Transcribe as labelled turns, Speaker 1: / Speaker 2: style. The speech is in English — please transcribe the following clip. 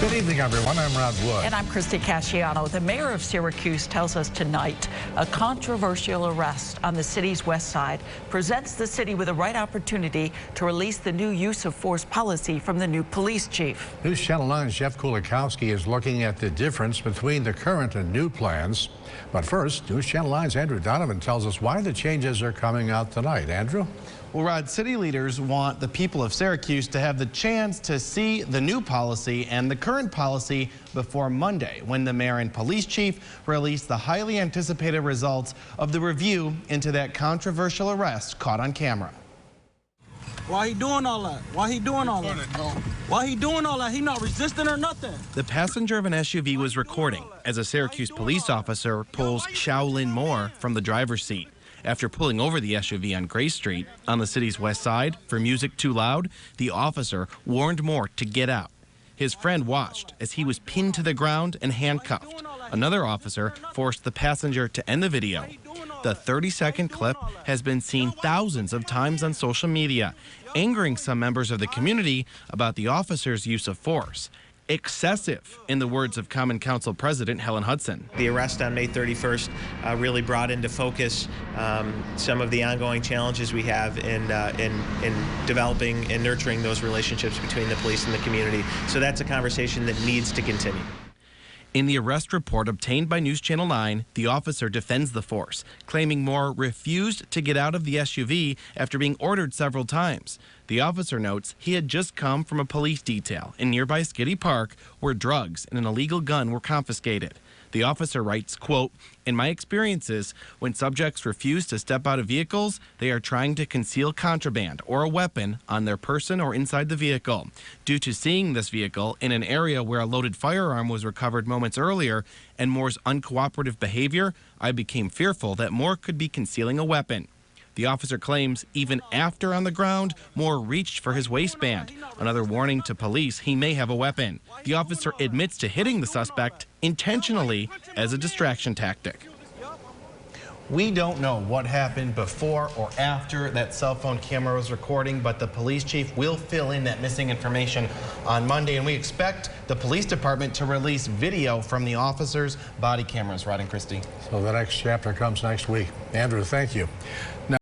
Speaker 1: Good evening, everyone. I'm Rod Wood.
Speaker 2: And I'm Christy Casciano. The mayor of Syracuse tells us tonight a controversial arrest on the city's west side presents the city with the right opportunity to release the new use of force policy from the new police chief.
Speaker 1: News Channel 9's Jeff Kulikowski is looking at the difference between the current and new plans. But first, News Channel 9's Andrew Donovan tells us why the changes are coming out tonight. Andrew?
Speaker 3: Well, Rod, city leaders want the people of Syracuse to have the chance to see the new policy and the current policy before Monday, when the mayor and police chief release the highly anticipated results of the review into that controversial arrest caught on camera.
Speaker 4: Why he doing all that? Why he doing all that? Why he doing all that? He not resisting or nothing.
Speaker 3: The passenger of an SUV was recording as a Syracuse police officer pulls Shaolin Moore from the driver's seat. After pulling over the SUV on Gray Street on the city's west side for music too loud, the officer warned Moore to get out. His friend watched as he was pinned to the ground and handcuffed. Another officer forced the passenger to end the video. The 30-second clip has been seen thousands of times on social media, angering some members of the community about the officer's use of force. Excessive, in the words of Common Council President Helen Hudson.
Speaker 5: The arrest on May 31st really brought into focus some of the ongoing challenges we have in developing and nurturing those relationships between the police and the community. So that's a conversation that needs to continue.
Speaker 3: In the arrest report obtained by News Channel 9, the officer defends the force, claiming Moore refused to get out of the SUV after being ordered several times. The officer notes he had just come from a police detail in nearby Skiddy Park where drugs and an illegal gun were confiscated. The officer writes, quote, "In my experiences, when subjects refuse to step out of vehicles, they are trying to conceal contraband or a weapon on their person or inside the vehicle. Due to seeing this vehicle in an area where a loaded firearm was recovered moments earlier and Moore's uncooperative behavior, I became fearful that Moore could be concealing a weapon." The officer claims even after on the ground, Moore reached for his waistband. Another warning to police he may have a weapon. The officer admits to hitting the suspect intentionally as a distraction tactic. We don't know what happened before or after that cell phone camera was recording, but the police chief will fill in that missing information on Monday, and we expect the police department to release video from the officers' body cameras. Rod and Christy.
Speaker 1: So the next chapter comes next week. Andrew, thank you.